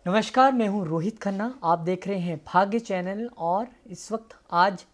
नमस्कार, मैं हूं रोहित खन्ना। आप देख रहे हैं भाग्य चैनल। और इस वक्त आज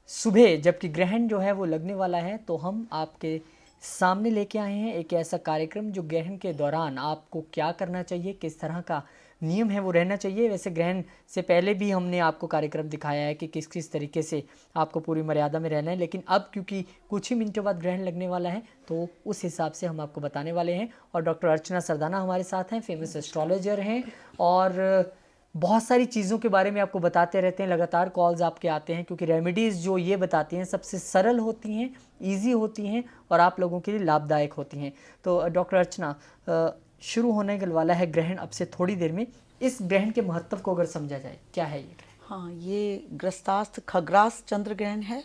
सुबह जबकि ग्रहण जो है वो लगने वाला है, तो हम आपके सामने लेके आए हैं एक ऐसा कार्यक्रम जो ग्रहण के दौरान आपको क्या करना चाहिए, किस तरह का नियम है वो रहना चाहिए। वैसे ग्रहण से पहले भी हमने आपको कार्यक्रम दिखाया है कि किस किस तरीके से आपको पूरी मर्यादा में रहना है, लेकिन अब क्योंकि कुछ ही मिनटों बाद ग्रहण लगने वाला है तो उस हिसाब से हम आपको बताने वाले हैं। और डॉक्टर अर्चना सरदाना हमारे साथ हैं, फेमस एस्ट्रोलॉजर हैं और बहुत सारी चीज़ों के बारे में आपको बताते रहते हैं। लगातार कॉल्स आपके आते हैं क्योंकि रेमेडीज़ जो ये बताती हैं सबसे सरल होती हैं, इजी होती हैं और आप लोगों के लिए लाभदायक होती हैं। तो डॉक्टर अर्चना, शुरू होने वाला है ग्रहण अब से थोड़ी देर में। इस ग्रहण के महत्व को अगर समझा जाए, क्या है ये ग्रहण? हाँ, ये ग्रस्तास्थ खग्रास चंद्र ग्रहण है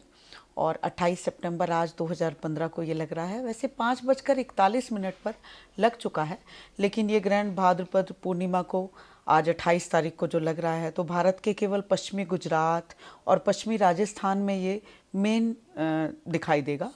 और 28 सितंबर आज 2015 को ये लग रहा है। वैसे 5:41 पर लग चुका है, लेकिन ये ग्रहण भाद्रपद पूर्णिमा को आज 28 तारीख को जो लग रहा है, तो भारत के केवल पश्चिमी गुजरात और पश्चिमी राजस्थान में ये मेन दिखाई देगा।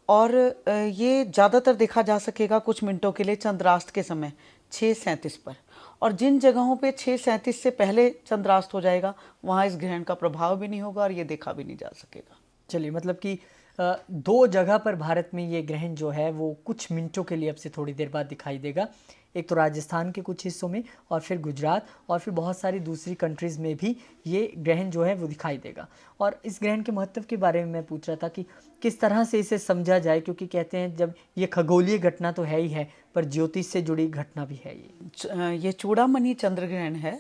और ये ज़्यादातर देखा जा सकेगा कुछ मिनटों के लिए चंद्रास्त के समय 6:37 पर। और जिन जगहों पे 6:37 से पहले चंद्रास्त हो जाएगा वहाँ इस ग्रहण का प्रभाव भी नहीं होगा और ये देखा भी नहीं जा सकेगा। चलिए, मतलब कि दो जगह पर भारत में ये ग्रहण जो है वो कुछ मिनटों के लिए अब से थोड़ी देर बाद दिखाई देगा। एक तो राजस्थान के कुछ हिस्सों में और फिर गुजरात और फिर बहुत सारी दूसरी कंट्रीज़ में भी ये ग्रहण जो है वो दिखाई देगा। और इस ग्रहण के महत्व के बारे में मैं पूछ रहा था कि किस तरह से इसे समझा जाए, क्योंकि कहते हैं जब ये खगोलीय घटना तो है ही है पर ज्योतिष से जुड़ी घटना भी है। ये चूड़ामणि चंद्र ग्रहण है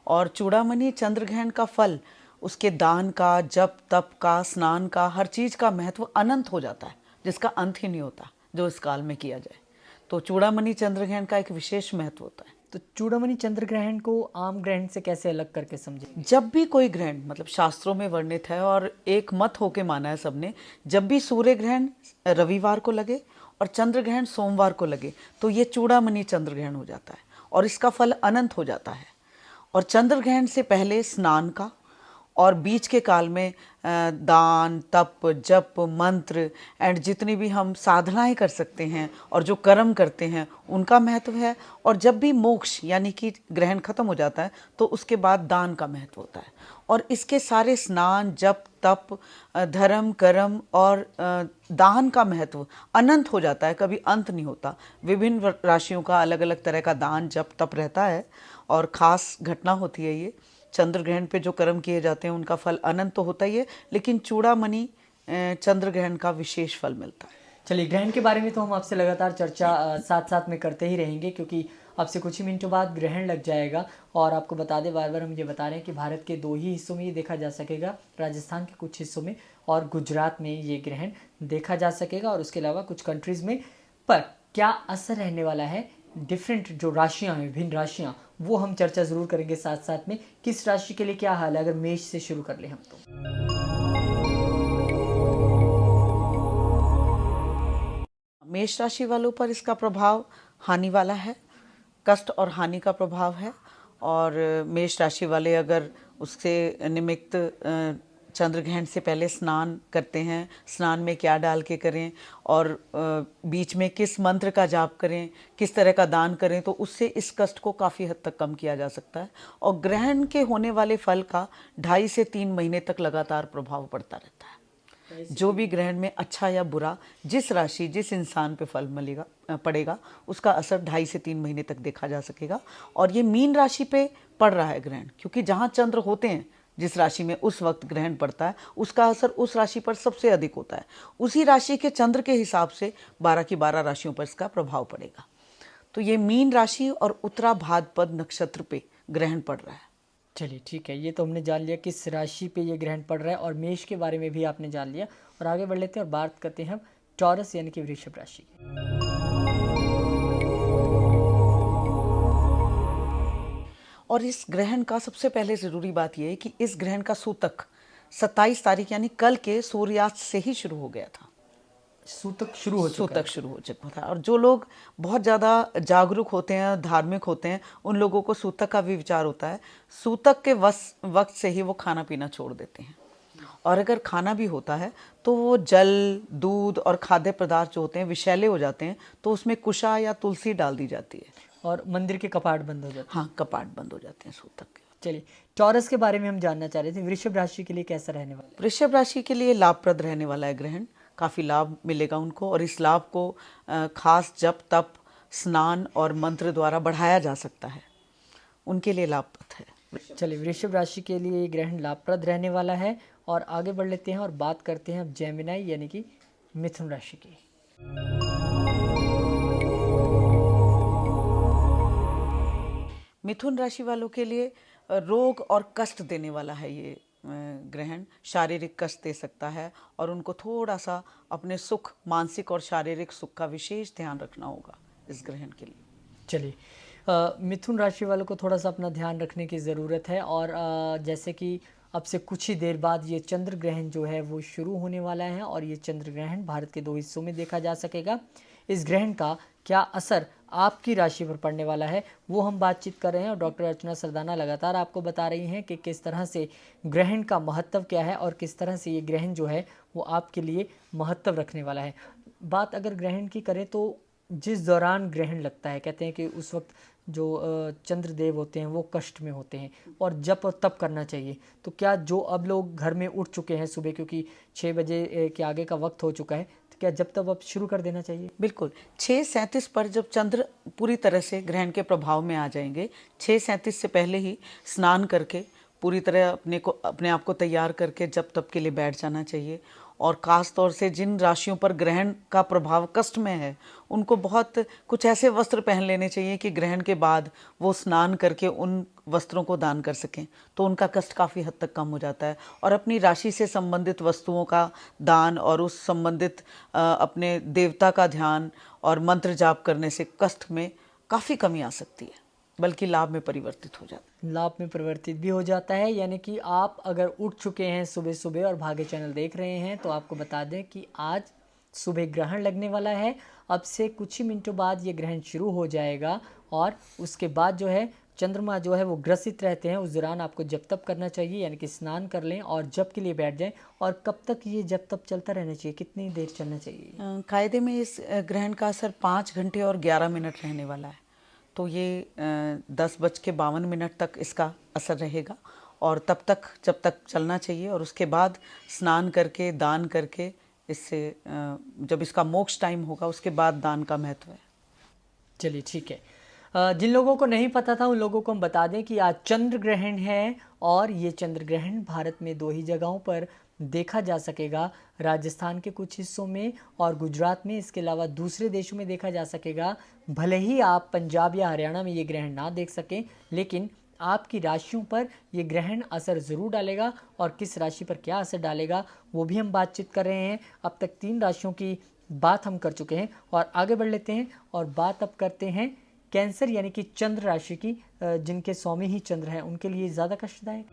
और चूड़ामणि चंद्र ग्रहण का फल उसके दान का, जप तप का, स्नान का, हर चीज़ का महत्व अनंत हो जाता है, जिसका अंत ही नहीं होता जो इस काल में किया जाए। तो चूड़ामणि चंद्र ग्रहण का एक विशेष महत्व होता है। तो चूड़ामणि चंद्र ग्रहण को आम ग्रहण से कैसे अलग करके समझे? जब भी कोई ग्रहण, मतलब शास्त्रों में वर्णित है और एक मत होके माना है सबने, जब भी सूर्य ग्रहण रविवार को लगे और चंद्र ग्रहण सोमवार को लगे तो ये चूड़ामणि चंद्र ग्रहण हो जाता है और इसका फल अनंत हो जाता है। और चंद्र ग्रहण से पहले स्नान का और बीच के काल में दान तप जप मंत्र एंड जितनी भी हम साधनाएं कर सकते हैं और जो कर्म करते हैं उनका महत्व है। और जब भी मोक्ष यानी कि ग्रहण खत्म हो जाता है तो उसके बाद दान का महत्व होता है। और इसके सारे स्नान जप तप धर्म कर्म और दान का महत्व अनंत हो जाता है, कभी अंत नहीं होता। विभिन्न राशियों का अलग अलग तरह का दान जप तप रहता है और ख़ास घटना होती है ये। चंद्र ग्रहण पे जो कर्म किए जाते हैं उनका फल अनंत तो होता ही है, लेकिन चूड़ामणि चंद्र ग्रहण का विशेष फल मिलता है। चलिए, ग्रहण के बारे में तो हम आपसे लगातार चर्चा साथ साथ में करते ही रहेंगे, क्योंकि अब से कुछ ही मिनटों बाद ग्रहण लग जाएगा। और आपको बता दें, बार बार हम ये बता रहे हैं कि भारत के दो ही हिस्सों में ये देखा जा सकेगा, राजस्थान के कुछ हिस्सों में और गुजरात में ये ग्रहण देखा जा सकेगा और उसके अलावा कुछ कंट्रीज़ में। पर क्या असर रहने वाला है, डिफरेंट जो राशियाँ हैं, विभिन्न राशियाँ, वो हम चर्चा ज़रूर करेंगे साथ साथ में। किस राशि के लिए क्या हाल है, अगर मेष से शुरू कर लें हम तो। मेष राशि वालों पर इसका प्रभाव हानि वाला है, कष्ट और हानि का प्रभाव है। और मेष राशि वाले अगर उससे निमित्त चंद्र ग्रहण से पहले स्नान करते हैं, स्नान में क्या डाल के करें और बीच में किस मंत्र का जाप करें, किस तरह का दान करें, तो उससे इस कष्ट को काफ़ी हद तक कम किया जा सकता है। और ग्रहण के होने वाले फल का 2.5 से 3 महीने तक लगातार प्रभाव पड़ता रहता है। जो भी ग्रहण में अच्छा या बुरा जिस राशि जिस इंसान पे फल मिलेगा पड़ेगा उसका असर 2.5 से 3 महीने तक देखा जा सकेगा। और ये मीन राशि पे पड़ रहा है ग्रहण, क्योंकि जहाँ चंद्र होते हैं जिस राशि में उस वक्त ग्रहण पड़ता है उसका असर उस राशि पर सबसे अधिक होता है। उसी राशि के चंद्र के हिसाब से 12 की 12 राशियों पर इसका प्रभाव पड़ेगा। तो ये मीन राशि और उत्तरा भाद्रपद नक्षत्र पे ग्रहण पड़ रहा है। चलिए, ठीक है, ये तो हमने जान लिया किस राशि पे ये ग्रहण पड़ रहा है और मेष के बारे में भी आपने जान लिया। और आगे बढ़ लेते हैं और बात करते हैं हम टॉरस यानी कि वृषभ राशि की। और इस ग्रहण का सबसे पहले ज़रूरी बात यह है कि इस ग्रहण का सूतक 27 तारीख यानी कल के सूर्यास्त से ही शुरू हो गया था। सूतक शुरू हो चुका है। सूतक शुरू हो चुका था। और जो लोग बहुत ज़्यादा जागरूक होते हैं, धार्मिक होते हैं, उन लोगों को सूतक का भी विचार होता है। सूतक के वक्त से ही वो खाना पीना छोड़ देते हैं। और अगर खाना भी होता है तो वो जल दूध और खाद्य पदार्थ जो होते हैं विषैले हो जाते हैं, तो उसमें कुशा या तुलसी डाल दी जाती है। और मंदिर के कपाट बंद हो जाते हैं। हाँ, कपाट बंद हो जाते हैं सूतक के। चलिए, टॉरस के बारे में हम जानना चाह रहे थे, वृषभ राशि के लिए कैसा रहने वाला है? वृषभ राशि के लिए लाभप्रद रहने वाला है ग्रहण, काफी लाभ मिलेगा उनको, और इस लाभ को खास जप तप स्नान और मंत्र द्वारा बढ़ाया जा सकता है, उनके लिए लाभप्रद है। चलिए, वृषभ राशि के लिए ये ग्रहण लाभप्रद रहने वाला है। और आगे बढ़ लेते हैं और बात करते हैं अब जेमिनाई यानी कि मिथुन राशि की। मिथुन राशि वालों के लिए रोग और कष्ट देने वाला है ये ग्रहण, शारीरिक कष्ट दे सकता है और उनको थोड़ा सा अपने सुख, मानसिक और शारीरिक सुख का विशेष ध्यान रखना होगा इस ग्रहण के लिए। चलिए, मिथुन राशि वालों को थोड़ा सा अपना ध्यान रखने की ज़रूरत है। और जैसे कि अब से कुछ ही देर बाद ये चंद्र ग्रहण जो है वो शुरू होने वाला है और ये चंद्र ग्रहण भारत के 2 हिस्सों में देखा जा सकेगा। इस ग्रहण का क्या असर आपकी राशि पर पड़ने वाला है वो हम बातचीत कर रहे हैं और डॉक्टर अर्चना सरदाना लगातार आपको बता रही हैं कि किस तरह से ग्रहण का महत्व क्या है और किस तरह से ये ग्रहण जो है वो आपके लिए महत्व रखने वाला है। बात अगर ग्रहण की करें तो जिस दौरान ग्रहण लगता है, कहते हैं कि उस वक्त जो चंद्रदेव होते हैं वो कष्ट में होते हैं और जप और तप करना चाहिए। तो क्या जो अब लोग घर में उठ चुके हैं सुबह, क्योंकि 6 बजे के आगे का वक्त हो चुका है, तो क्या जब तब अब शुरू कर देना चाहिए? बिल्कुल, 6:37 पर जब चंद्र पूरी तरह से ग्रहण के प्रभाव में आ जाएंगे, 6:37 से पहले ही स्नान करके पूरी तरह अपने आप को तैयार करके जब तप के लिए बैठ जाना चाहिए। और ख़ास तौर से जिन राशियों पर ग्रहण का प्रभाव कष्ट में है, उनको बहुत कुछ ऐसे वस्त्र पहन लेने चाहिए कि ग्रहण के बाद वो स्नान करके उन वस्त्रों को दान कर सकें, तो उनका कष्ट काफ़ी हद तक कम हो जाता है। और अपनी राशि से संबंधित वस्तुओं का दान और उस संबंधित अपने देवता का ध्यान और मंत्र जाप करने से कष्ट में काफ़ी कमी आ सकती है, बल्कि लाभ में परिवर्तित हो जाता है। लाभ में परिवर्तित भी हो जाता है। यानी कि आप अगर उठ चुके हैं सुबह सुबह और भाग्य चैनल देख रहे हैं तो आपको बता दें कि आज सुबह ग्रहण लगने वाला है। अब से कुछ ही मिनटों बाद ये ग्रहण शुरू हो जाएगा और उसके बाद जो है चंद्रमा जो है वो ग्रसित रहते हैं। उस दौरान आपको जप तप करना चाहिए, यानी कि स्नान कर लें और जप के लिए बैठ जाएं। और कब तक ये जप तप चलता रहना चाहिए, कितनी देर चलना चाहिए? कायदे में इस ग्रहण का असर 5 घंटे और 11 मिनट रहने वाला है, तो ये 10:52 तक इसका असर रहेगा और तब तक जब तक चलना चाहिए। और उसके बाद स्नान करके दान करके इससे जब इसका मोक्ष टाइम होगा उसके बाद दान का महत्व है। चलिए, ठीक है। जिन लोगों को नहीं पता था उन लोगों को हम बता दें कि आज चंद्र ग्रहण है और ये चंद्र ग्रहण भारत में 2 ही जगहों पर देखा जा सकेगा, राजस्थान के कुछ हिस्सों में और गुजरात में। इसके अलावा दूसरे देशों में देखा जा सकेगा। भले ही आप पंजाब या हरियाणा में ये ग्रहण ना देख सकें, लेकिन आपकी राशियों पर ये ग्रहण असर ज़रूर डालेगा। और किस राशि पर क्या असर डालेगा वो भी हम बातचीत कर रहे हैं। अब तक 3 राशियों की बात हम कर चुके हैं और आगे बढ़ लेते हैं और बात अब करते हैं कैंसर यानी कि चंद्र राशि की, जिनके स्वामी ही चंद्र हैं, उनके लिए ज़्यादा कष्टदायक।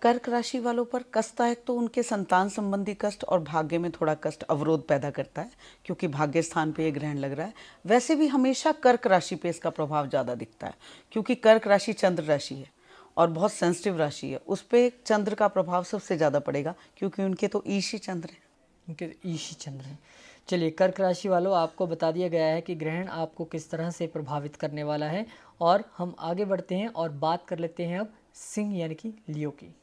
कर्क राशि वालों पर कष्टदायक तो उनके संतान संबंधी कष्ट और भाग्य में थोड़ा कष्ट अवरोध पैदा करता है, क्योंकि भाग्य स्थान पे ये ग्रहण लग रहा है। वैसे भी हमेशा कर्क राशि पे इसका प्रभाव ज़्यादा दिखता है, क्योंकि कर्क राशि चंद्र राशि है और बहुत सेंसिटिव राशि है, उस पर चंद्र का प्रभाव सबसे ज़्यादा पड़ेगा, क्योंकि उनके तो ईशी चंद्र हैं। उनके ईशी चंद्र हैं। चलिए, कर्क राशि वालों, आपको बता दिया गया है कि ग्रहण आपको किस तरह से प्रभावित करने वाला है। और हम आगे बढ़ते हैं और बात कर लेते हैं अब सिंह यानी कि लियो की।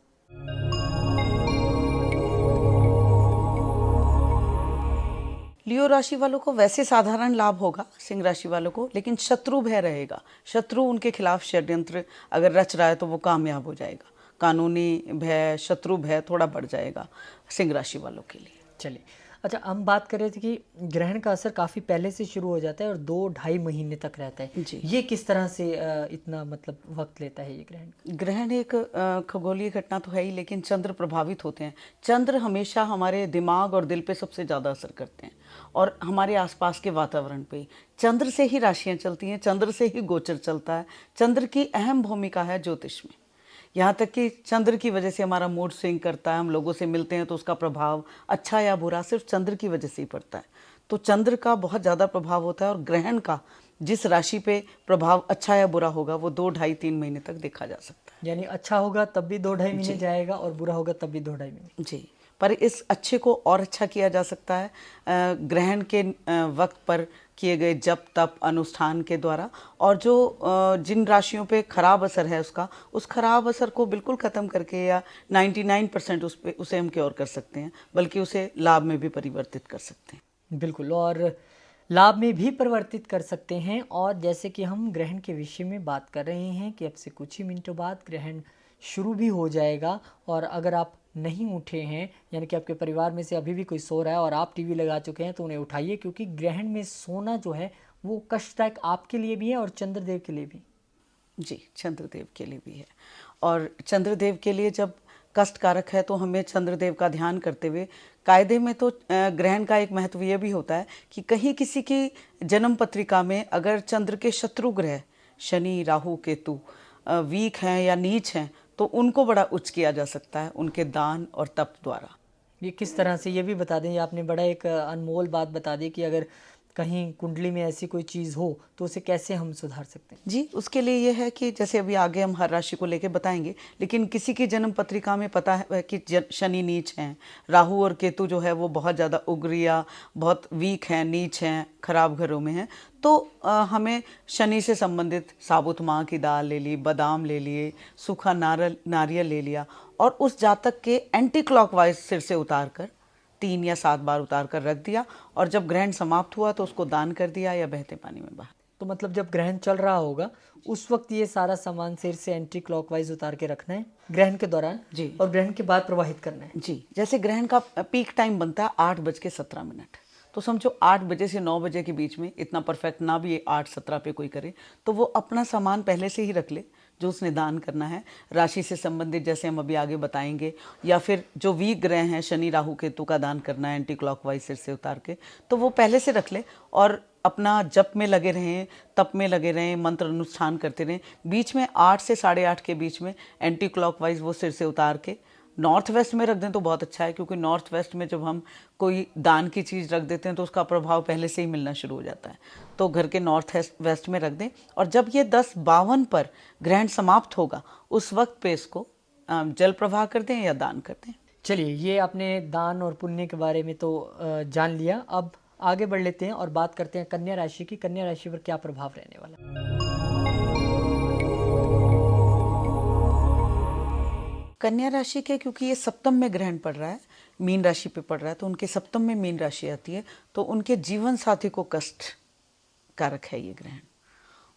लियो राशि वालों को वैसे साधारण लाभ होगा सिंह राशि वालों को, लेकिन शत्रु भय रहेगा। शत्रु उनके खिलाफ षड्यंत्र अगर रच रहा है तो वो कामयाब हो जाएगा। कानूनी भय, शत्रु भय थोड़ा बढ़ जाएगा सिंह राशि वालों के लिए। चलिए, अच्छा, हम बात कर रहे थे कि ग्रहण का असर काफ़ी पहले से शुरू हो जाता है और 2-2.5 महीने तक रहता है जी। ये किस तरह से इतना मतलब वक्त लेता है ये ग्रहण? ग्रहण एक खगोलीय घटना तो है ही, लेकिन चंद्र प्रभावित होते हैं। चंद्र हमेशा हमारे दिमाग और दिल पे सबसे ज़्यादा असर करते हैं और हमारे आसपास के वातावरण पे। चंद्र से ही राशियां चलती हैं, चंद्र से ही गोचर चलता है। चंद्र की अहम भूमिका है ज्योतिष में, यहाँ तक कि चंद्र की वजह से हमारा मूड स्विंग करता है। हम लोगों से मिलते हैं तो उसका प्रभाव अच्छा या बुरा सिर्फ चंद्र की वजह से ही पड़ता है। तो चंद्र का बहुत ज़्यादा प्रभाव होता है और ग्रहण का जिस राशि पे प्रभाव अच्छा या बुरा होगा वो 2, 2.5, 3 महीने तक देखा जा सकता है। यानी अच्छा होगा तब भी 2-2.5 महीने जाएगा और बुरा होगा तब भी 2-2.5 महीने। जी, पर इस अच्छे को और अच्छा किया जा सकता है ग्रहण के वक्त पर किए गए जप तप अनुष्ठान के द्वारा। और जो जिन राशियों पे खराब असर है उसका, उस खराब असर को बिल्कुल ख़त्म करके या 99% उसे हम क्योर कर सकते हैं, बल्कि उसे लाभ में भी परिवर्तित कर सकते हैं। बिल्कुल, और लाभ में भी परिवर्तित कर सकते हैं। और जैसे कि हम ग्रहण के विषय में बात कर रहे हैं कि अब से कुछ ही मिनटों बाद ग्रहण शुरू भी हो जाएगा, और अगर आप नहीं उठे हैं, यानी कि आपके परिवार में से अभी भी कोई सो रहा है और आप टीवी लगा चुके हैं, तो उन्हें उठाइए, क्योंकि ग्रहण में सोना जो है वो कष्टदायक आपके लिए भी है और चंद्रदेव के लिए भी। जी, चंद्रदेव के लिए भी है। और चंद्रदेव के लिए जब कष्ट कारक है तो हमें चंद्रदेव का ध्यान करते हुए, कायदे में तो ग्रहण का एक महत्व ये भी होता है कि कहीं किसी की जन्म पत्रिका में अगर चंद्र के शत्रु ग्रह शनि राहु केतु वीक हैं या नीच हैं, तो उनको बड़ा उच्च किया जा सकता है उनके दान और तप द्वारा। ये किस तरह से, ये भी बता दें। आपने बड़ा एक अनमोल बात बता दी कि अगर कहीं कुंडली में ऐसी कोई चीज़ हो तो उसे कैसे हम सुधार सकते हैं। जी, उसके लिए ये है कि जैसे अभी आगे हम हर राशि को लेके बताएंगे, लेकिन किसी की जन्म पत्रिका में पता है कि शनि नीच हैं, राहु और केतु जो है वो बहुत ज़्यादा उग्र या बहुत वीक हैं, नीच हैं, खराब घरों में हैं, तो हमें शनि से संबंधित साबुत माह की दाल ले ली, बादाम ले लिए, सूखा नारियल ले लिया, और उस जातक के एंटी क्लॉकवाइज सिर से उतार कर 3 या 7 बार उतार कर रख दिया, और जब ग्रहण समाप्त हुआ तो उसको दान कर दिया या बहते पानी में बहा। तो मतलब जब ग्रहण चल रहा होगा उस वक्त ये सारा सामान सिर से एंटी क्लॉकवाइज उतार के रखना है ग्रहण के दौरान जी, और ग्रहण के बाद प्रवाहित करना है। जी, जैसे ग्रहण का पीक टाइम बनता है 8:17, तो समझो 8 बजे से 9 बजे के बीच में, इतना परफेक्ट ना भी 8:17 पे कोई करे, तो वो अपना सामान पहले से ही रख ले जो उसने दान करना है, राशि से संबंधित जैसे हम अभी आगे बताएंगे, या फिर जो वीक ग्रह हैं शनि राहु केतु का दान करना है एंटी क्लॉकवाइज सिर से उतार के, तो वो पहले से रख ले और अपना जप में लगे रहें, तप में लगे रहें, मंत्र अनुष्ठान करते रहें। बीच में 8 से 8:30 के बीच में एंटी क्लॉकवाइज वो सिर से उतार के नॉर्थ वेस्ट में रख दें तो बहुत अच्छा है, क्योंकि नॉर्थ वेस्ट में जब हम कोई दान की चीज़ रख देते हैं तो उसका प्रभाव पहले से ही मिलना शुरू हो जाता है। तो घर के नॉर्थ वेस्ट में रख दें, और जब ये 10:52 पर ग्रहण समाप्त होगा उस वक्त पे इसको जल प्रवाह कर दें या दान कर दें। चलिए, ये आपने दान और पुण्य के बारे में तो जान लिया। अब आगे बढ़ लेते हैं और बात करते हैं कन्या राशि की। कन्या राशि पर क्या प्रभाव रहने वाला है? कन्या राशि के, क्योंकि ये सप्तम में ग्रहण पड़ रहा है, मीन राशि पे पड़ रहा है, तो उनके सप्तम में मीन राशि आती है, तो उनके जीवन साथी को कष्ट कारक है ये ग्रहण।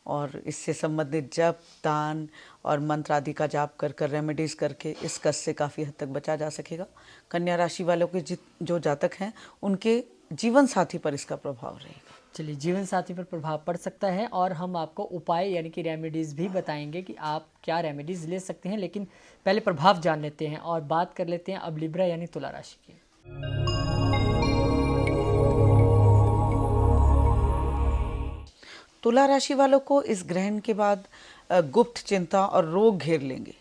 और इससे संबंधित जप दान और मंत्र आदि का जाप कर रेमेडीज करके इस कष्ट से काफ़ी हद तक बचा जा सकेगा। कन्या राशि वालों के जो जातक हैं उनके जीवन साथी पर इसका प्रभाव रहेगा। चलिए, जीवन साथी पर प्रभाव पड़ सकता है और हम आपको उपाय यानी कि रेमेडीज़ भी बताएंगे कि आप क्या रेमेडीज़ ले सकते हैं, लेकिन पहले प्रभाव जान लेते हैं और बात कर लेते हैं अब लिब्रा यानी तुला राशि की। तुला राशि वालों को इस ग्रहण के बाद गुप्त चिंता और रोग घेर लेंगे,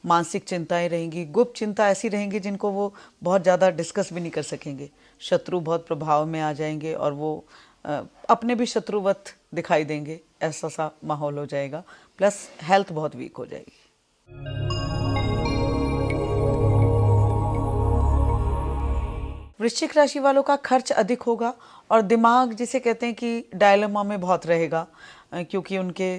मानसिक चिंताएं रहेंगी, गुप्त चिंता ऐसी रहेंगी जिनको वो बहुत ज़्यादा डिस्कस भी नहीं कर सकेंगे, शत्रु बहुत प्रभाव में आ जाएंगे और वो अपने भी शत्रुवत दिखाई देंगे, ऐसा सा माहौल हो जाएगा, प्लस हेल्थ बहुत वीक हो जाएगी। वृश्चिक राशि वालों का खर्च अधिक होगा और दिमाग जिसे कहते हैं कि डायलेमा में बहुत रहेगा, क्योंकि उनके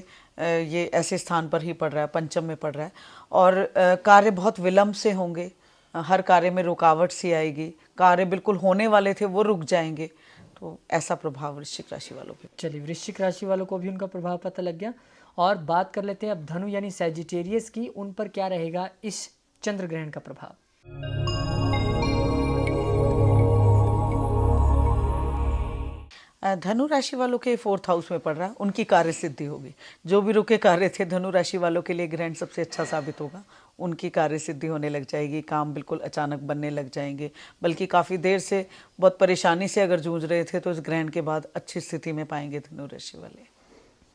ये ऐसे स्थान पर ही पड़ रहा है, पंचम में पड़ रहा है, और कार्य बहुत विलंब से होंगे, हर कार्य में रुकावट सी आएगी, कार्य बिल्कुल होने वाले थे वो रुक जाएंगे, तो ऐसा प्रभाव वृश्चिक राशि वालों पे। चलिए, वृश्चिक राशि वालों को भी उनका प्रभाव पता लग गया और बात कर लेते हैं अब धनु यानी सैजिटेरियस की। उन पर क्या रहेगा इस चंद्र ग्रहण का प्रभाव? धनु राशि वालों के 4th हाउस में पड़ रहा है, उनकी कार्य सिद्धि होगी। जो भी रुके कार्य थे धनु राशि वालों के लिए ग्रहण सबसे अच्छा साबित होगा, उनकी कार्य सिद्धि होने लग जाएगी, काम बिल्कुल अचानक बनने लग जाएंगे, बल्कि काफ़ी देर से बहुत परेशानी से अगर जूझ रहे थे तो इस ग्रहण के बाद अच्छी स्थिति में पाएंगे धनु राशि वाले।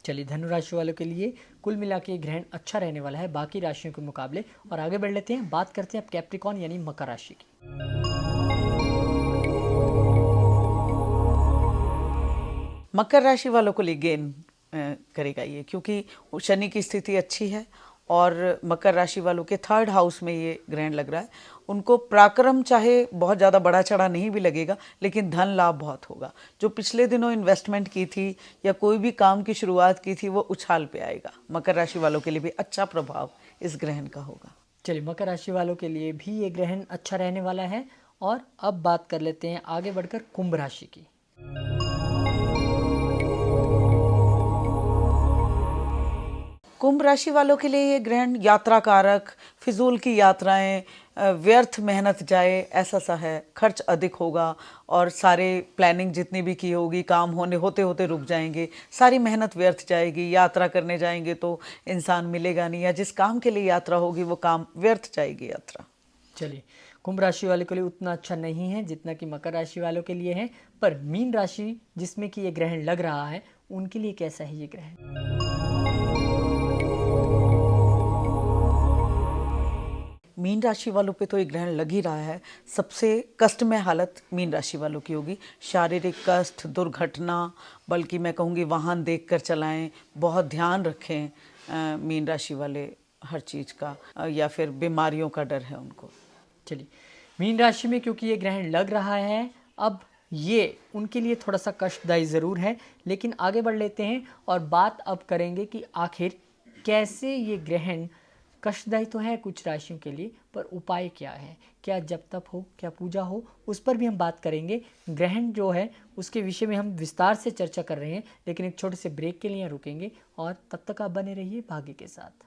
चलिए, धनु राशि वालों के लिए कुल मिला के ग्रहण अच्छा रहने वाला है बाकी राशियों के मुकाबले। और आगे बढ़ लेते हैं, बात करते हैं अब कैप्रिकॉन यानी मकर राशि की। मकर राशि वालों को लिए गेन करेगा ये, क्योंकि शनि की स्थिति अच्छी है और मकर राशि वालों के 3rd हाउस में ये ग्रहण लग रहा है, उनको पराक्रम चाहे बहुत ज़्यादा बड़ा चढ़ा नहीं भी लगेगा, लेकिन धन लाभ बहुत होगा। जो पिछले दिनों इन्वेस्टमेंट की थी या कोई भी काम की शुरुआत की थी वो उछाल पे आएगा। मकर राशि वालों के लिए भी अच्छा प्रभाव इस ग्रहण का होगा। चलिए, मकर राशि वालों के लिए भी ये ग्रहण अच्छा रहने वाला है। और अब बात कर लेते हैं आगे बढ़कर कुंभ राशि की। कुंभ राशि वालों के लिए ये ग्रहण यात्रा कारक, फिजूल की यात्राएं, व्यर्थ मेहनत जाए ऐसा सा है। खर्च अधिक होगा और सारे प्लानिंग जितनी भी की होगी काम होते होते रुक जाएंगे, सारी मेहनत व्यर्थ जाएगी। यात्रा करने जाएंगे तो इंसान मिलेगा नहीं, या जिस काम के लिए यात्रा होगी वो काम व्यर्थ जाएगी यात्रा। चलिए, कुंभ राशि वालों के लिए उतना अच्छा नहीं है जितना कि मकर राशि वालों के लिए है। पर मीन राशि जिसमें कि ये ग्रहण लग रहा है, उनके लिए कैसा है ये ग्रहण? मीन राशि वालों पे तो ये ग्रहण लग ही रहा है। सबसे कष्टमय हालत मीन राशि वालों की होगी। शारीरिक कष्ट, दुर्घटना, बल्कि मैं कहूँगी वाहन देखकर चलाएं, बहुत ध्यान रखें मीन राशि वाले हर चीज़ का, या फिर बीमारियों का डर है उनको। चलिए, मीन राशि में क्योंकि ये ग्रहण लग रहा है, अब ये उनके लिए थोड़ा सा कष्टदायी ज़रूर है। लेकिन आगे बढ़ लेते हैं और बात अब करेंगे कि आखिर कैसे ये ग्रहण कष्टदायी तो है कुछ राशियों के लिए, पर उपाय क्या है, क्या जप तप हो, क्या पूजा हो, उस पर भी हम बात करेंगे। ग्रहण जो है उसके विषय में हम विस्तार से चर्चा कर रहे हैं, लेकिन एक छोटे से ब्रेक के लिए रुकेंगे और तब तक आप बने रहिए भाग्य के साथ।